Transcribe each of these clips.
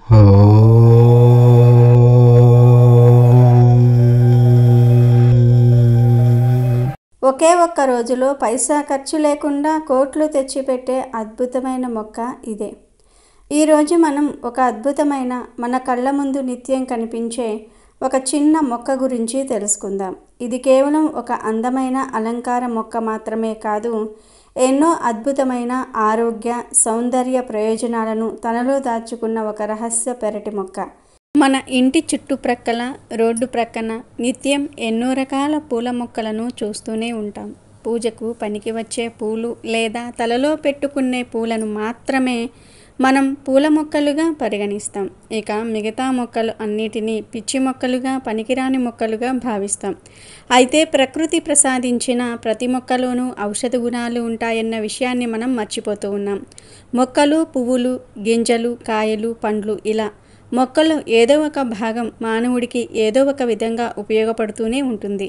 ఒకే ఒక్క రోజులో పైసా ఖర్చు లేకుండా కోట్లు తెచ్చిపెట్టే అద్భుతమైన మొక్క ఇదే. ఈరోజు మనం ఒక అద్భుతమైన, మన కళ్ళ ముందు నిత్యం కనిపించే ఒక చిన్న మొక్క గురించి తెలుసుకుందాం. ఇది కేవలం ఒక అందమైన అలంకార మొక్క మాత్రమే కాదు, ఎన్నో అద్భుతమైన ఆరోగ్య, సౌందర్య ప్రయోజనాలను తనలో దాచుకున్న ఒక రహస్య పెరటి మొక్క. మన ఇంటి చుట్టుప్రక్కల, రోడ్డు ప్రక్కన నిత్యం ఎన్నో రకాల పూల మొక్కలను చూస్తూనే ఉంటాం. పూజకు పనికి వచ్చే పూలు లేదా తలలో పెట్టుకునే పూలను మాత్రమే మనం పూల మొక్కలుగా పరిగణిస్తాం. ఇక మిగతా మొక్కలు అన్నిటినీ పిచ్చి మొక్కలుగా, పనికిరాని మొక్కలుగా భావిస్తాం. అయితే ప్రకృతి ప్రసాదించిన ప్రతి మొక్కలోనూ ఔషధ గుణాలు ఉంటాయన్న విషయాన్ని మనం మర్చిపోతూ ఉన్నాం. మొక్కలు, పువ్వులు, గింజలు, కాయలు, పండ్లు, ఇలా మొక్కలు ఏదో ఒక భాగం మానవుడికి ఏదో ఒక విధంగా ఉపయోగపడుతూనే ఉంటుంది.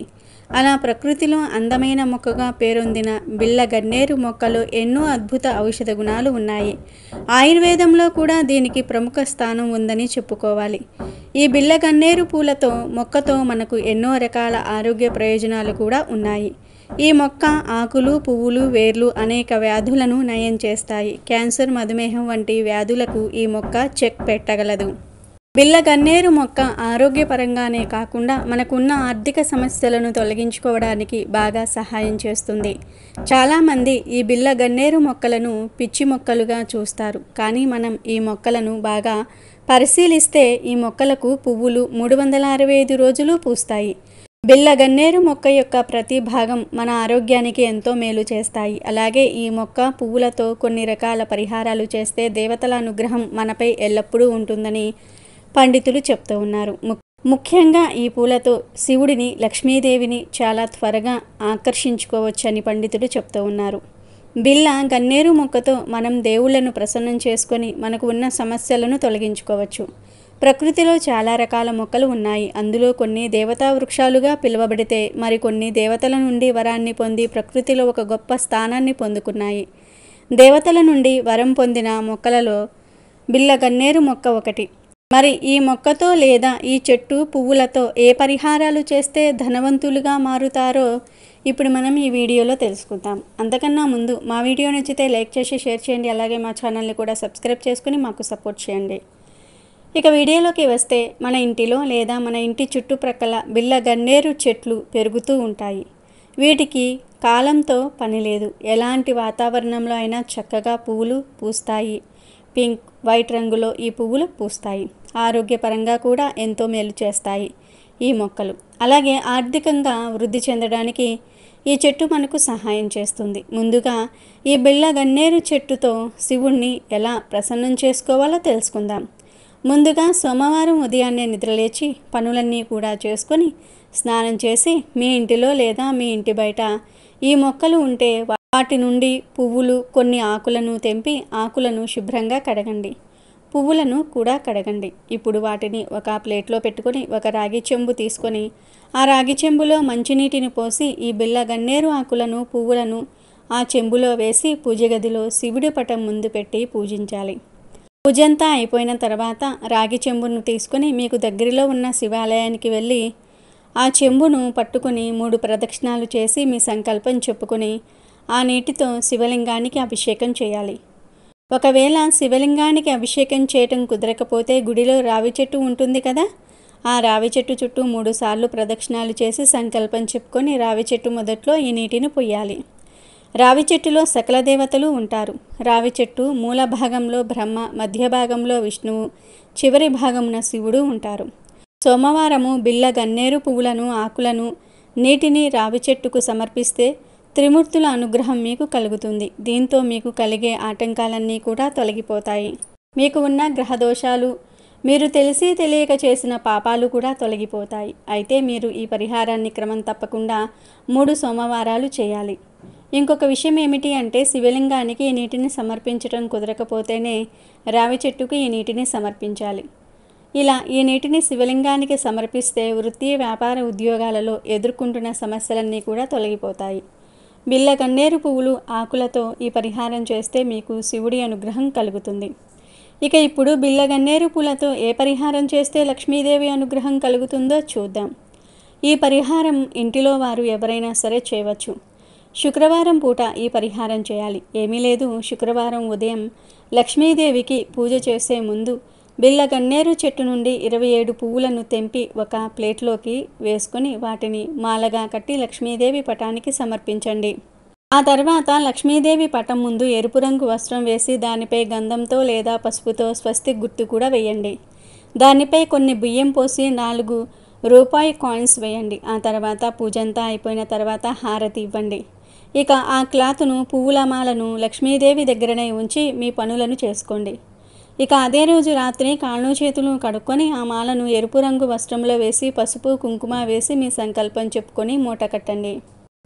అలా ప్రకృతిలో అందమైన మొక్కగా పేరొందిన బిళ్ళ గన్నేరు మొక్కలో ఎన్నో అద్భుత ఔషధ గుణాలు ఉన్నాయి. ఆయుర్వేదంలో కూడా దీనికి ప్రముఖ స్థానం ఉందని చెప్పుకోవాలి. ఈ బిళ్ళ గన్నేరు పూలతో మొక్కతో మనకు ఎన్నో రకాల ఆరోగ్య ప్రయోజనాలు కూడా ఉన్నాయి. ఈ మొక్క ఆకులు, పువ్వులు, వేర్లు అనేక వ్యాధులను నయం చేస్తాయి. క్యాన్సర్, మధుమేహం వంటి వ్యాధులకు ఈ మొక్క చెక్ పెట్టగలదు. బిళ్ళ గన్నేరు మొక్క ఆరోగ్యపరంగానే కాకుండా మనకున్న ఆర్థిక సమస్యలను తొలగించుకోవడానికి బాగా సహాయం చేస్తుంది. చాలామంది ఈ బిళ్ళ గన్నేరు మొక్కలను పిచ్చి మొక్కలుగా చూస్తారు. కానీ మనం ఈ మొక్కలను బాగా పరిశీలిస్తే ఈ మొక్కలకు పువ్వులు 365 రోజులు పూస్తాయి. బిళ్ళ గన్నేరు మొక్క యొక్క ప్రతి భాగం మన ఆరోగ్యానికి ఎంతో మేలు చేస్తాయి. అలాగే ఈ మొక్క పువ్వులతో కొన్ని రకాల పరిహారాలు చేస్తే దేవతల అనుగ్రహం మనపై ఎల్లప్పుడూ ఉంటుందని పండితులు చెప్తూ ఉన్నారు. ముఖ్యంగా ఈ పూలతో శివుడిని, లక్ష్మీదేవిని చాలా త్వరగా ఆకర్షించుకోవచ్చని పండితులు చెప్తూ ఉన్నారు. బిళ్ళ గన్నేరు మొక్కతో మనం దేవుళ్లను ప్రసన్నం చేసుకొని మనకు ఉన్న సమస్యలను తొలగించుకోవచ్చు. ప్రకృతిలో చాలా రకాల మొక్కలు ఉన్నాయి. అందులో కొన్ని దేవతా వృక్షాలుగా పిలువబడితే మరికొన్ని దేవతల నుండి వరాన్ని పొంది ప్రకృతిలో ఒక గొప్ప స్థానాన్ని పొందుకున్నాయి. దేవతల నుండి వరం పొందిన మొక్కలలో బిళ్ళ గన్నేరు మొక్క ఒకటి. మరి ఈ మొక్కతో లేదా ఈ చెట్టు పువ్వులతో ఏ పరిహారాలు చేస్తే ధనవంతులుగా మారుతారో ఇప్పుడు మనం ఈ వీడియోలో తెలుసుకుందాం. అంతకన్నా ముందు మా వీడియో నచ్చితే లైక్ చేసి షేర్ చేయండి. అలాగే మా ఛానల్ని కూడా సబ్స్క్రైబ్ చేసుకుని మాకు సపోర్ట్ చేయండి. ఇక వీడియోలోకి వస్తే, మన ఇంటిలో లేదా మన ఇంటి చుట్టుప్రక్కల బిళ్ళ గన్నేరు చెట్లు పెరుగుతూ ఉంటాయి. వీటికి కాలంతో పని లేదు. ఎలాంటి వాతావరణంలో అయినా చక్కగా పువ్వులు పూస్తాయి. పింక్, వైట్ రంగులో ఈ పువ్వులు పూస్తాయి. ఆరోగ్యపరంగా కూడా ఎంతో మేలు చేస్తాయి ఈ మొక్కలు. అలాగే ఆర్థికంగా వృద్ధి చెందడానికి ఈ చెట్టు మనకు సహాయం చేస్తుంది. ముందుగా ఈ బిళ్ళ గన్నేరు చెట్టుతో శివుణ్ణి ఎలా ప్రసన్నం చేసుకోవాలో తెలుసుకుందాం. ముందుగా సోమవారం ఉదయాన్నే నిద్రలేచి పనులన్నీ కూడా చేసుకొని స్నానం చేసి మీ ఇంటిలో లేదా మీ ఇంటి బయట ఈ మొక్కలు ఉంటే వాటి నుండి పువ్వులు, కొన్ని ఆకులను తెంపి ఆకులను శుభ్రంగా కడగండి. పువ్వులను కూడా కడగండి. ఇప్పుడు వాటిని ఒక ప్లేట్లో పెట్టుకొని ఒక రాగి చెంబు తీసుకొని ఆ రాగి చెంబులో మంచినీటిని పోసి ఈ బిళ్ళ గన్నేరు ఆకులను, పువ్వులను ఆ చెంబులో వేసి పూజ గదిలో శివుడి పటం ముందు పెట్టి పూజించాలి. పూజంతా అయిపోయిన తర్వాత రాగి చెంబును తీసుకొని మీకు దగ్గరలో ఉన్న శివాలయానికి వెళ్ళి ఆ చెంబును పట్టుకుని 3 ప్రదక్షిణాలు చేసి మీ సంకల్పం చెప్పుకొని ఆ నీటితో శివలింగానికి అభిషేకం చేయాలి. ఒకవేళ శివలింగానికి అభిషేకం చేయటం కుదరకపోతే గుడిలో రావి చెట్టు ఉంటుంది కదా, ఆ రావి చెట్టు చుట్టూ 3 సార్లు ప్రదక్షిణాలు చేసి సంకల్పం చెప్పుకొని రావి చెట్టు మొదట్లో ఈ నీటిని పొయ్యాలి. రావి చెట్టులో సకల దేవతలు ఉంటారు. రావి చెట్టు మూల భాగంలో బ్రహ్మ, మధ్య భాగంలో విష్ణువు, చివరి భాగమున శివుడు ఉంటారు. సోమవారము బిళ్ళ గన్నేరు పువ్వులను, ఆకులను, నీటిని రావి చెట్టుకు సమర్పిస్తే త్రిమూర్తుల అనుగ్రహం మీకు కలుగుతుంది. దీంతో మీకు కలిగే ఆటంకాలన్నీ కూడా తొలగిపోతాయి. మీకు ఉన్న గ్రహదోషాలు, మీరు తెలిసి తెలియక చేసిన పాపాలు కూడా తొలగిపోతాయి. అయితే మీరు ఈ పరిహారాన్ని క్రమం తప్పకుండా 3 సోమవారాలు చేయాలి. ఇంకొక విషయం ఏమిటి అంటే, శివలింగానికి ఈ నీటిని సమర్పించడం కుదరకపోతేనే రావి చెట్టుకు ఈ నీటిని సమర్పించాలి. ఇలా ఈ నీటిని శివలింగానికి సమర్పిస్తే వృత్తి, వ్యాపార, ఉద్యోగాలలో ఎదుర్కొంటున్న సమస్యలన్నీ కూడా తొలగిపోతాయి. బిళ్ళ గన్నేరు పువ్వులు, ఆకులతో ఈ పరిహారం చేస్తే మీకు శివుడి అనుగ్రహం కలుగుతుంది. ఇక ఇప్పుడు బిళ్ళగన్నేరు పూలతో ఏ పరిహారం చేస్తే లక్ష్మీదేవి అనుగ్రహం కలుగుతుందో చూద్దాం. ఈ పరిహారం ఇంటిలో వారు ఎవరైనా సరే చేయవచ్చు. శుక్రవారం పూట ఈ పరిహారం చేయాలి. ఏమీ లేదు, శుక్రవారం ఉదయం లక్ష్మీదేవికి పూజ చేసే ముందు బిళ్ళగన్నేరు చెట్టు నుండి 27 పువ్వులను తెంపి ఒక ప్లేట్లోకి వేసుకొని వాటిని మాలగా కట్టి లక్ష్మీదేవి పటానికి సమర్పించండి. ఆ తర్వాత లక్ష్మీదేవి పటం ముందు ఎరుపు రంగు వస్త్రం వేసి దానిపై గంధంతో లేదా పసుపుతో స్వస్తిక్ గుర్తు కూడా వేయండి. దానిపై కొన్ని బియ్యం పోసి 4 రూపాయి కాయిన్స్ వేయండి. ఆ తర్వాత పూజంతా అయిపోయిన తర్వాత హారతి ఇవ్వండి. ఇక ఆ క్లాతును, పువ్వుల మాలను లక్ష్మీదేవి దగ్గరనే ఉంచి మీ పనులను చేసుకోండి. ఇక అదే రోజు రాత్రి కాళ్ళు చేతులు కడుక్కొని ఆ మాలను ఎరుపు రంగు వస్త్రంలో వేసి పసుపు కుంకుమ వేసి మీ సంకల్పం చెప్పుకొని మూట కట్టండి.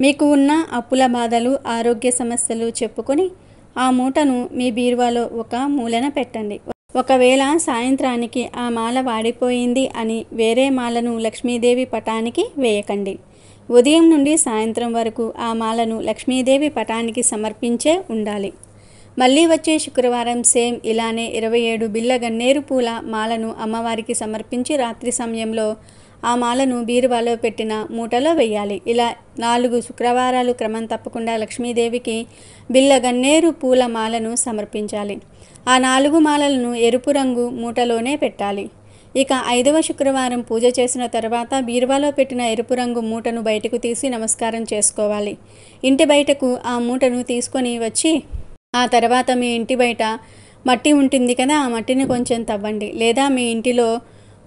మీకు ఉన్న అప్పుల బాధలు, ఆరోగ్య సమస్యలు చెప్పుకొని ఆ మూటను మీ బీరువాలో ఒక మూలన పెట్టండి. ఒకవేళ సాయంత్రానికి ఆ మాల వాడిపోయింది అని వేరే మాలను లక్ష్మీదేవి పటానికి వేయకండి. ఉదయం నుండి సాయంత్రం వరకు ఆ మాలను లక్ష్మీదేవి పటానికి సమర్పించే ఉండాలి. మళ్ళీ వచ్చే శుక్రవారం సేమ్ ఇలానే 27 బిళ్ళగన్నేరు పూల మాలను అమ్మవారికి సమర్పించి రాత్రి సమయంలో ఆ మాలను బీరువాలో పెట్టిన మూటలో వేయాలి. ఇలా 4 శుక్రవారాలు క్రమం తప్పకుండా లక్ష్మీదేవికి బిళ్ళగన్నేరు పూల మాలను సమర్పించాలి. ఆ 4 మాలలను ఎరుపు రంగు మూటలోనే పెట్టాలి. ఇక 5వ శుక్రవారం పూజ చేసిన తర్వాత బీరువాలో పెట్టిన ఎరుపు రంగు మూటను బయటకు తీసి నమస్కారం చేసుకోవాలి. ఇంటి బయటకు ఆ మూటను తీసుకొని వచ్చి ఆ తర్వాత మీ ఇంటి బయట మట్టి ఉంటుంది కదా, ఆ మట్టిని కొంచెం తవ్వండి. లేదా మీ ఇంటిలో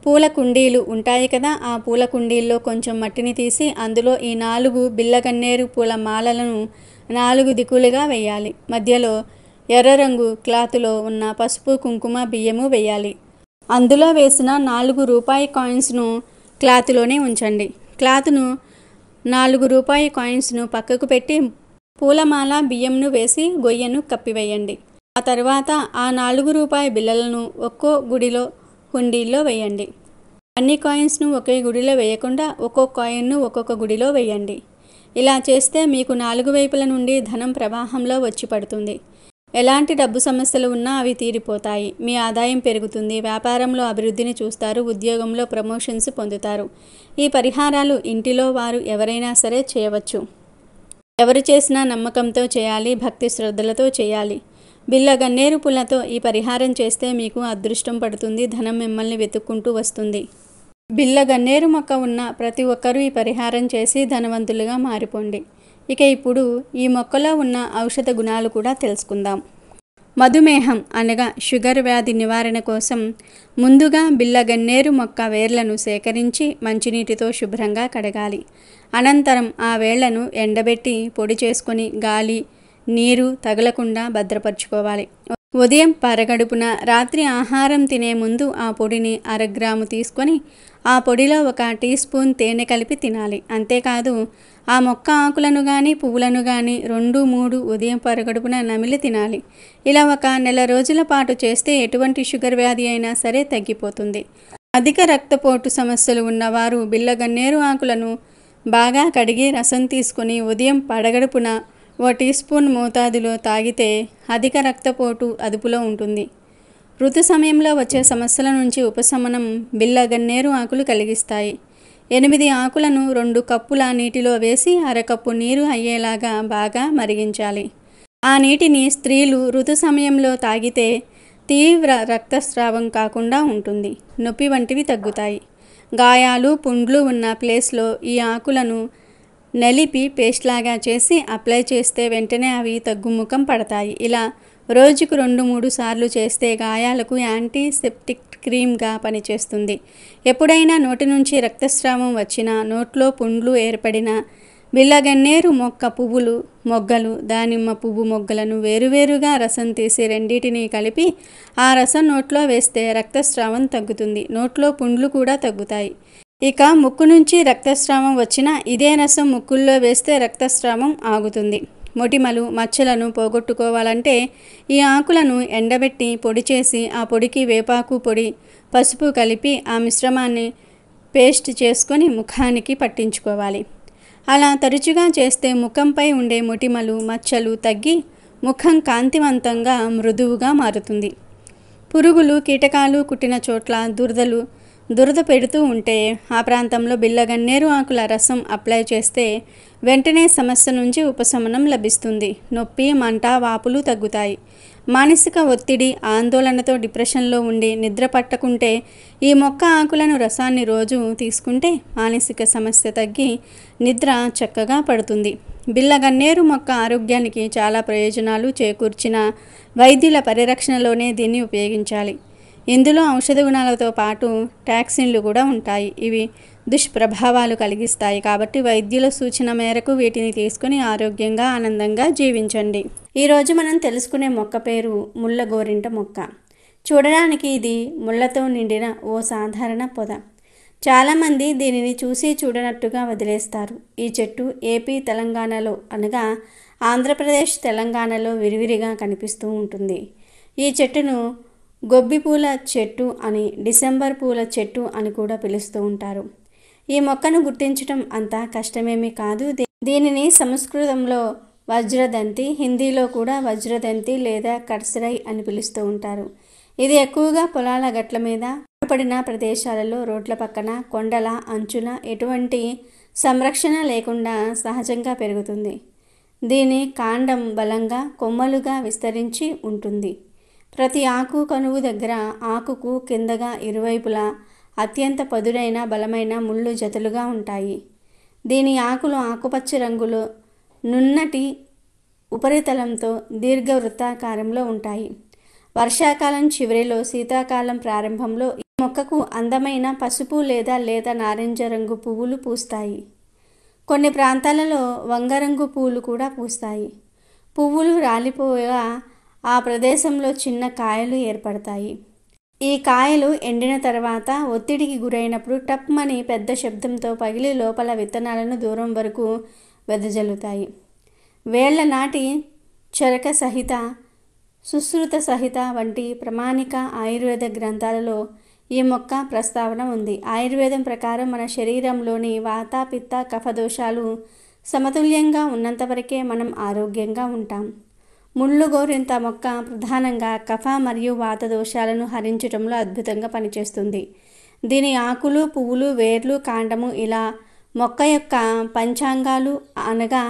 పూల కుండీలు ఉంటాయి కదా, ఆ పూల కుండీల్లో కొంచెం మట్టిని తీసి అందులో ఈ 4 బిళ్ళగన్నేరు పూల మాలలను 4 దిక్కులుగా వేయాలి. మధ్యలో ఎర్ర రంగు క్లాతులో ఉన్న పసుపు కుంకుమ బియ్యము వేయాలి. అందులో వేసిన 4 రూపాయి కాయిన్స్ను క్లాతులోనే ఉంచండి. క్లాతును 4 రూపాయి కాయిన్స్ను పక్కకు పెట్టి పూలమాల బియ్యంను వేసి గొయ్యను కప్పివేయండి. ఆ తర్వాత ఆ 4 రూపాయి బిళ్ళలను ఒక్కో గుడిలో హుండీల్లో వేయండి. అన్ని కాయిన్స్ను ఒకే గుడిలో వేయకుండా ఒక్కో కాయిన్ను ఒక్కొక్క గుడిలో వేయండి. ఇలా చేస్తే మీకు 4 వైపుల నుండి ధనం ప్రవాహంలో వచ్చి పడుతుంది. ఎలాంటి డబ్బు సమస్యలు ఉన్నా అవి తీరిపోతాయి. మీ ఆదాయం పెరుగుతుంది. వ్యాపారంలో అభివృద్ధిని చూస్తారు. ఉద్యోగంలో ప్రమోషన్స్ పొందుతారు. ఈ పరిహారాలు ఇంటిలో వారు ఎవరైనా సరే చేయవచ్చు. ఎవరు చేసినా నమ్మకంతో చేయాలి, భక్తి శ్రద్ధలతో చేయాలి. బిళ్ళగన్నేరు పూలతో ఈ పరిహారం చేస్తే మీకు అదృష్టం పడుతుంది. ధనం మిమ్మల్ని వెతుక్కుంటూ వస్తుంది. బిళ్ళగన్నేరు మొక్క ఉన్న ప్రతి ఒక్కరూ ఈ పరిహారం చేసి ధనవంతులుగా మారిపోండి. ఇక ఇప్పుడు ఈ మొక్కలో ఉన్న ఔషధ గుణాలు కూడా తెలుసుకుందాం. మధుమేహం అనగా షుగర్ వ్యాధి నివారణ కోసం ముందుగా బిళ్ళగన్నేరు మొక్క వేర్లను సేకరించి మంచినీటితో శుభ్రంగా కడగాలి. అనంతరం ఆ వేళ్లను ఎండబెట్టి పొడి చేసుకొని గాలి, నీరు తగలకుండా భద్రపరుచుకోవాలి. ఉదయం పరగడుపున రాత్రి ఆహారం తినే ముందు ఆ పొడిని 1/2 గ్రాము తీసుకొని ఆ పొడిలో 1 టీ స్పూన్ తేనె కలిపి తినాలి. అంతేకాదు ఆ మొక్క ఆకులను కానీ పువ్వులను కానీ 2-3 ఉదయం పరగడుపున నమిలి తినాలి. ఇలా 1 నెల రోజుల పాటు చేస్తే ఎటువంటి షుగర్ వ్యాధి అయినా సరే తగ్గిపోతుంది. అధిక రక్తపోటు సమస్యలు ఉన్నవారు బిళ్ళగన్నేరు ఆకులను బాగా కడిగి రసం తీసుకొని ఉదయం పడగడుపున 1 టీ స్పూన్ మోతాదులో తాగితే అధిక రక్తపోటు అదుపులో ఉంటుంది. ఋతు సమయంలో వచ్చే సమస్యల నుంచి ఉపశమనం బిళ్ళగన్నేరు ఆకులు కలిగిస్తాయి. 8 ఆకులను 2 కప్పుల నీటిలో వేసి 1/2 కప్పు నీరు అయ్యేలాగా బాగా మరిగించాలి. ఆ నీటిని స్త్రీలు ఋతు సమయంలో తాగితే తీవ్ర రక్తస్రావం కాకుండా ఉంటుంది. నొప్పి వంటివి తగ్గుతాయి. గాయాలు, పుండ్లు ఉన్న ప్లేస్లో ఈ ఆకులను నలిపి పేస్ట్ లాగా చేసి అప్లై చేస్తే వెంటనే అవి తగ్గుముఖం పడతాయి. ఇలా రోజుకు 2-3 సార్లు చేస్తే గాయాలకు యాంటీసెప్టిక్ క్రీమ్గా పనిచేస్తుంది. ఎప్పుడైనా నోటి నుంచి రక్తస్రావం వచ్చినా, నోట్లో పుండ్లు ఏర్పడినా బిళ్ళగన్నేరు మొక్క పువ్వులు, మొగ్గలు, దానిమ్మ పువ్వు మొగ్గలను వేరువేరుగా రసం తీసి రెండింటినీ కలిపి ఆ రసం నోట్లో వేస్తే రక్తస్రావం తగ్గుతుంది. నోట్లో పుండ్లు కూడా తగ్గుతాయి. ఇక ముక్కు నుంచి రక్తస్రావం వచ్చినా ఇదే రసం ముక్కుల్లో వేస్తే రక్తస్రావం ఆగుతుంది. మొటిమలు, మచ్చలను పోగొట్టుకోవాలంటే ఈ ఆకులను ఎండబెట్టి పొడి చేసి ఆ పొడికి వేపాకు పొడి, పసుపు కలిపి ఆ మిశ్రమాన్ని పేస్ట్ చేసుకొని ముఖానికి పట్టించుకోవాలి. అలా తరచుగా చేస్తే ముఖంపై ఉండే మొటిమలు, మచ్చలు తగ్గి ముఖం కాంతివంతంగా మృదువుగా మారుతుంది. పురుగులు, కీటకాలు కుట్టిన చోట్ల దురద పెడుతూ ఉంటే ఆ ప్రాంతంలో బిళ్ళగన్నేరు ఆకుల రసం అప్లై చేస్తే వెంటనే సమస్య నుంచి ఉపశమనం లభిస్తుంది. నొప్పి, మంట, వాపులు తగ్గుతాయి. మానసిక ఒత్తిడి, ఆందోళనతో డిప్రెషన్లో ఉండి నిద్ర పట్టకుంటే ఈ మొక్క ఆకులను రసాన్ని రోజు తీసుకుంటే మానసిక సమస్య తగ్గి నిద్ర చక్కగా పడుతుంది. బిళ్ళగన్నేరు మొక్క ఆరోగ్యానికి చాలా ప్రయోజనాలు చేకూర్చిన వైద్యుల పరిరక్షణలోనే దీన్ని ఉపయోగించాలి. ఇందులో ఔషధ గుణాలతో పాటు టాక్సిన్లు కూడా ఉంటాయి. ఇవి దుష్ప్రభావాలు కలిగిస్తాయి. కాబట్టి వైద్యుల సూచన మేరకు వీటిని తీసుకుని ఆరోగ్యంగా, ఆనందంగా జీవించండి. ఈరోజు మనం తెలుసుకునే మొక్క పేరు ముళ్ళ గోరింట మొక్క. చూడడానికి ఇది ముళ్ళతో నిండిన ఓ సాధారణ పొద. చాలామంది దీనిని చూసి చూడనట్టుగా వదిలేస్తారు. ఈ చెట్టు ఏపీ, తెలంగాణలో అనగా ఆంధ్రప్రదేశ్, తెలంగాణలో విరివిరిగా కనిపిస్తూ ఉంటుంది. ఈ చెట్టును గొబ్బి పూల చెట్టు అని, డిసెంబర్ పూల చెట్టు అని కూడా పిలుస్తూ ఉంటారు. ఈ మొక్కను గుర్తించడం అంత కష్టమేమీ కాదు. దీనిని సంస్కృతంలో వజ్రదంతి, హిందీలో కూడా వజ్రదంతి లేదా కట్సరై అని పిలుస్తూ ఉంటారు. ఇది ఎక్కువగా పొలాల గట్ల మీద, పడిన ప్రదేశాలలో, రోడ్ల పక్కన, కొండల అంచున ఎటువంటి సంరక్షణ లేకుండా సహజంగా పెరుగుతుంది. దీని కాండం బలంగా కొమ్మలుగా విస్తరించి ఉంటుంది. ప్రతి ఆకు కనువు దగ్గర ఆకుకు కిందగా ఇరువైపులా అత్యంత పదునైన బలమైన ముళ్ళు జతలుగా ఉంటాయి. దీని ఆకులు ఆకుపచ్చ రంగులో నున్నటి ఉపరితలంతో దీర్ఘవృత్తాకారంలో ఉంటాయి. వర్షాకాలం చివరిలో, శీతాకాలం ప్రారంభంలో ఈ మొక్కకు అందమైన పసుపు లేదా లేత నారింజ రంగు పువ్వులు పూస్తాయి. కొన్ని ప్రాంతాలలో వంగరంగు పువ్వులు కూడా పూస్తాయి. పువ్వులు రాలిపోగా ఆ ప్రదేశంలో చిన్న కాయలు ఏర్పడతాయి. ఈ కాయలు ఎండిన తర్వాత ఒత్తిడికి గురైనప్పుడు టప్మని పెద్ద శబ్దంతో పగిలి లోపల విత్తనాలను దూరం వరకు వెదజల్లుతాయి. వేళ్ల నాటి చరక సహిత, సుశ్రుత సహిత వంటి ప్రామాణిక ఆయుర్వేద గ్రంథాలలో ఈ మొక్క ప్రస్తావన ఉంది. ఆయుర్వేదం ప్రకారం మన శరీరంలోని వాత, పిత్త, కఫ దోషాలు సమతుల్యంగా ఉన్నంతవరకే మనం ఆరోగ్యంగా ఉంటాం. ముళ్ళు గోరింత మొక్క ప్రధానంగా కఫ మరియు వాత దోషాలను హరించడంలో అద్భుతంగా పనిచేస్తుంది. దీని ఆకులు, పువ్వులు, వేర్లు, కాండము ఇలా మొక్క యొక్క పంచాంగాలు అనగా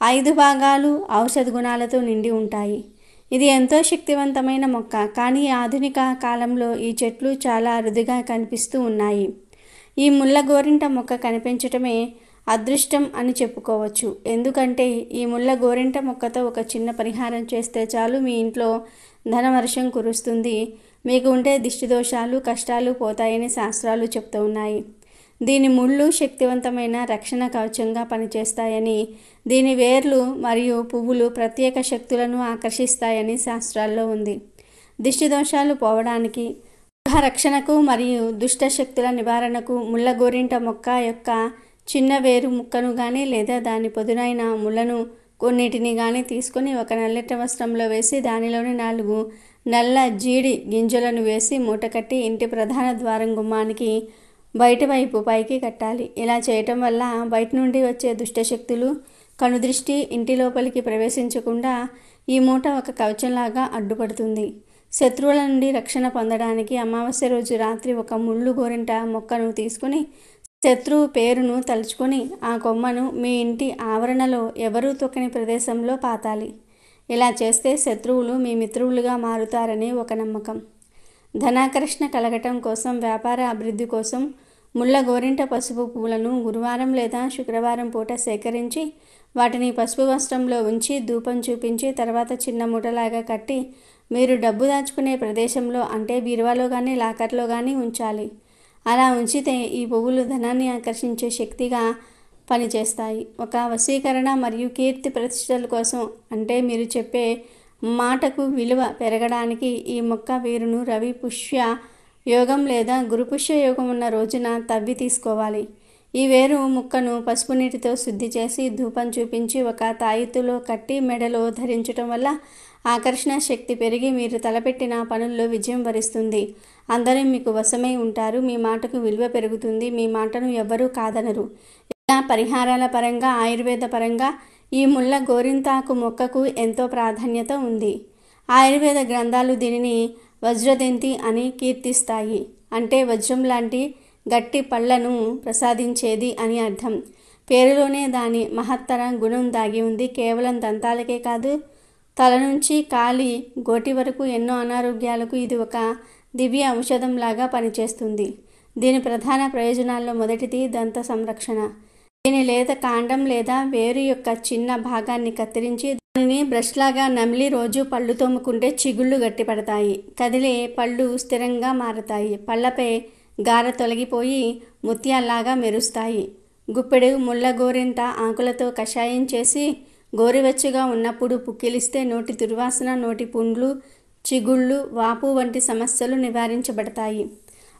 5 భాగాలు ఔషధ గుణాలతో నిండి ఉంటాయి. ఇది ఎంతో శక్తివంతమైన మొక్క. కానీ ఆధునిక కాలంలో ఈ చెట్లు చాలా అరుదుగా కనిపిస్తూ ఉన్నాయి. ఈ ముళ్ళ గోరింట మొక్క కనిపించటమే అదృష్టం అని చెప్పుకోవచ్చు. ఎందుకంటే ఈ ముళ్ళ గోరింట మొక్కతో ఒక చిన్న పరిహారం చేస్తే చాలు, మీ ఇంట్లో ధనవర్షం కురుస్తుంది. మీకు ఉండే దిష్టి దోషాలు, కష్టాలు పోతాయని శాస్త్రాలు చెప్తూ ఉన్నాయి. దీని ముళ్ళు శక్తివంతమైన రక్షణ కవచంగా పనిచేస్తాయని, దీని వేర్లు మరియు పువ్వులు ప్రత్యేక శక్తులను ఆకర్షిస్తాయని శాస్త్రాల్లో ఉంది. దిష్టి దోషాలు పోవడానికి, గృహ రక్షణకు మరియు దుష్ట శక్తుల నివారణకు ముళ్ళ గోరింట మొక్క యొక్క చిన్న వేరు ముక్కను కానీ లేదా దాని పదునైన ముళ్ళను కొన్నిటిని కానీ తీసుకొని ఒక నల్లటి వస్త్రంలో వేసి దానిలోని 4 నల్ల జీడి గింజలను వేసి మూటకట్టి ఇంటి ప్రధాన ద్వారం గుమ్మానికి బయట వైపు పైకి కట్టాలి. ఇలా చేయటం వల్ల బయట నుండి వచ్చే దుష్టశక్తులు, కనుదృష్టి ఇంటి లోపలికి ప్రవేశించకుండా ఈ మూట ఒక కవచంలాగా అడ్డుపడుతుంది. శత్రువుల నుండి రక్షణ పొందడానికి అమావాస్య రోజు రాత్రి ఒక ముళ్ళు గోరింట మొక్కను తీసుకుని శత్రువు పేరును తలుచుకొని ఆ కొమ్మను మీ ఇంటి ఆవరణలో ఎవరూ తొక్కని ప్రదేశంలో పాతాలి. ఇలా చేస్తే శత్రువులు మీ మిత్రువులుగా మారుతారని ఒక నమ్మకం. ధనాకర్షణ కలగటం కోసం, వ్యాపార అభివృద్ధి కోసం ముళ్ళ గోరింట పసుపు పువ్వులను గురువారం లేదా శుక్రవారం పూట సేకరించి వాటిని పసుపు వస్త్రంలో ఉంచి ధూపం చూపించి తర్వాత చిన్న మూటలాగా కట్టి మీరు డబ్బు దాచుకునే ప్రదేశంలో అంటే బీరువాలో కానీ లాకర్లో కానీ ఉంచాలి. అలా ఉంచితే ఈ పువ్వులు ధనాన్ని ఆకర్షించే శక్తిగా పనిచేస్తాయి. ఒక వశీకరణ మరియు కీర్తి ప్రతిష్టల కోసం అంటే మీరు చెప్పే మాటకు విలువ పెరగడానికి ఈ మొక్క వేరును రవి పుష్య యోగం లేదా గురు పుష్య యోగం ఉన్న రోజున తవ్వి తీసుకోవాలి. ఈ వేరు ముక్కను పసుపు నీటితో శుద్ధి చేసి ధూపం చూపించి ఒక తాయెత్తులో కట్టి మెడలో ధరించటం వల్ల ఆకర్షణ శక్తి పెరిగి మీరు తలపెట్టిన పనుల్లో విజయం వరిస్తుంది. అందరూ మీకు వశమై ఉంటారు. మీ మాటకు విలువ పెరుగుతుంది. మీ మాటను ఎవ్వరూ కాదనరు. ఇలా పరిహారాల పరంగా, ఆయుర్వేద పరంగా ఈ ముళ్ళ గోరింతాకు మొక్కకు ఎంతో ప్రాధాన్యత ఉంది. ఆయుర్వేద గ్రంథాలు దీనిని వజ్రదంతి అని కీర్తిస్తాయి. అంటే వజ్రం లాంటి గట్టి పళ్లను ప్రసాదించేది అని అర్థం. పేరులోనే దాని మహత్తర గుణం దాగి ఉంది. కేవలం దంతాలకే కాదు, తల నుంచి కాలి గోటి వరకు ఎన్నో అనారోగ్యాలకు ఇది ఒక దివ్య ఔషధంలాగా పనిచేస్తుంది. దీని ప్రధాన ప్రయోజనాల్లో మొదటిది దంత సంరక్షణ. దీని లేత కాండం లేదా వేరు యొక్క చిన్న భాగాన్ని కత్తిరించి దానిని బ్రష్లాగా నమిలి రోజు పళ్ళు తోముకుంటే చిగుళ్ళు గట్టిపడతాయి. కదిలే పళ్ళు స్థిరంగా మారతాయి. పళ్ళపై గార తొలగిపోయి ముత్యాల్లాగా మెరుస్తాయి. గుప్పెడు ముళ్ళ గోరింట ఆకులతో కషాయం చేసి గోరువెచ్చగా ఉన్నప్పుడు పుక్కిలిస్తే నోటి దుర్వాసన, నోటి పుండ్లు, చిగుళ్ళు, వాపు వంటి సమస్యలు నివారించబడతాయి.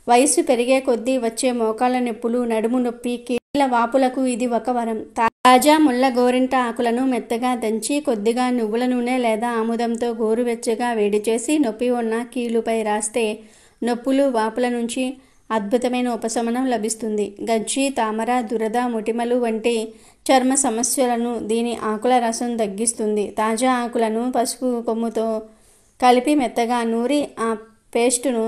వయసు పెరిగే కొద్దీ వచ్చే మోకాళ్ళ నొప్పులు, నడుము నొప్పి, కీళ్ళ వాపులకు ఇది ఒక వరం. తాజా ముళ్ళ గోరింట ఆకులను మెత్తగా దంచి కొద్దిగా నువ్వుల నూనె లేదా ఆముదంతో గోరువెచ్చగా వేడి చేసి నొప్పి ఉన్న కీలుపై రాస్తే నొప్పులు, వాపుల నుంచి అద్భుతమైన ఉపశమనం లభిస్తుంది. గజ్జి, తామర, దురద, మొటిమలు వంటి చర్మ సమస్యలను దీని ఆకుల రసం తగ్గిస్తుంది. తాజా ఆకులను పసుపు కొమ్ముతో కలిపి మెత్తగా నూరి ఆ పేస్టును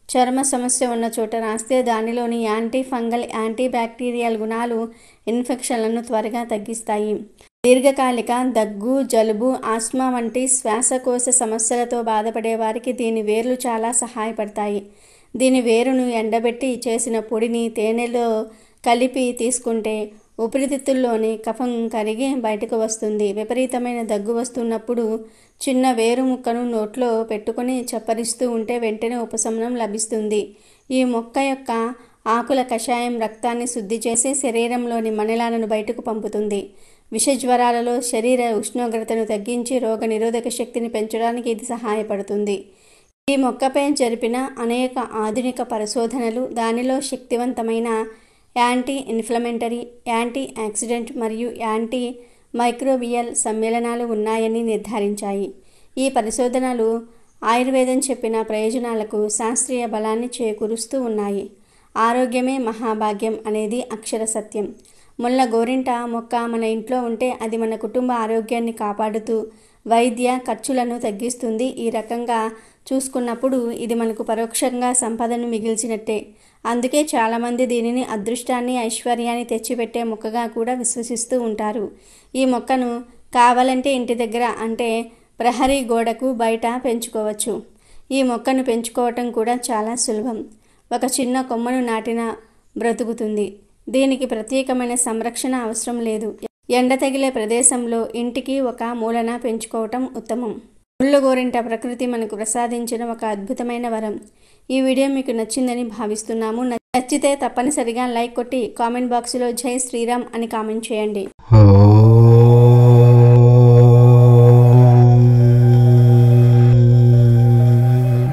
చర్మ సమస్య ఉన్న చోట రాస్తే దానిలోని యాంటీ ఫంగల్, యాంటీ బ్యాక్టీరియల్ గుణాలు ఇన్ఫెక్షన్లను త్వరగా తగ్గిస్తాయి. దీర్ఘకాలిక దగ్గు, జలుబు, ఆస్మా వంటి శ్వాసకోశ సమస్యలతో బాధపడే వారికి దీని వేర్లు చాలా సహాయపడతాయి. దీని వేరును ఎండబెట్టి చేసిన పొడిని తేనెలో కలిపి తీసుకుంటే ఊపిరితిత్తుల్లోని కఫం కరిగి బయటకు వస్తుంది. విపరీతమైన దగ్గు వస్తున్నప్పుడు చిన్న వేరు ముక్కను నోట్లో పెట్టుకొని చప్పరిస్తూ ఉంటే వెంటనే ఉపశమనం లభిస్తుంది. ఈ మొక్క యొక్క ఆకుల కషాయం రక్తాన్ని శుద్ధి చేసి శరీరంలోని మణిలాలను బయటకు పంపుతుంది. విష జ్వరాలలో శరీర ఉష్ణోగ్రతను తగ్గించి రోగ నిరోధక శక్తిని పెంచడానికి ఇది సహాయపడుతుంది. ఈ మొక్కపై జరిపిన అనేక ఆధునిక పరిశోధనలు దానిలో శక్తివంతమైన యాంటీ ఇన్ఫ్లమేటరీ, యాంటీ ఆక్సిడెంట్ మరియు యాంటీ మైక్రోబియల్ సమ్మేళనాలు ఉన్నాయని నిర్ధారించాయి. ఈ పరిశోధనలు ఆయుర్వేదం చెప్పిన ప్రయోజనాలకు శాస్త్రీయ బలాన్ని చేకూరుస్తూ ఉన్నాయి. ఆరోగ్యమే మహాభాగ్యం అనేది అక్షర సత్యం. ముళ్ళ గోరింట మొక్క మన ఇంట్లో ఉంటే అది మన కుటుంబ ఆరోగ్యాన్ని కాపాడుతూ వైద్య ఖర్చులను తగ్గిస్తుంది. ఈ రకంగా చూసుకున్నప్పుడు ఇది మనకు పరోక్షంగా సంపదను మిగిల్చినట్టే. అందుకే చాలామంది దీనిని అదృష్టాన్ని, ఐశ్వర్యాన్ని తెచ్చిపెట్టే మొక్కగా కూడా విశ్వసిస్తూ ఉంటారు. ఈ మొక్కను కావాలంటే ఇంటి దగ్గర అంటే ప్రహరీ గోడకు బయట పెంచుకోవచ్చు. ఈ మొక్కను పెంచుకోవటం కూడా చాలా సులభం. ఒక చిన్న కొమ్మను నాటిన బ్రతుకుతుంది. దీనికి ప్రత్యేకమైన సంరక్షణ అవసరం లేదు. ఎండ తగిలే ప్రదేశంలో ఇంటికి ఒక మూలన పెంచుకోవటం ఉత్తమం. ముళ్ళ గోరింట ప్రకృతి మనకు ప్రసాదించిన ఒక అద్భుతమైన వరం. ఈ వీడియో మీకు నచ్చిందని భావిస్తున్నాము. నచ్చితే తప్పనిసరిగా లైక్ కొట్టి కామెంట్ బాక్స్లో జై శ్రీరామ్ అని కామెంట్ చేయండి.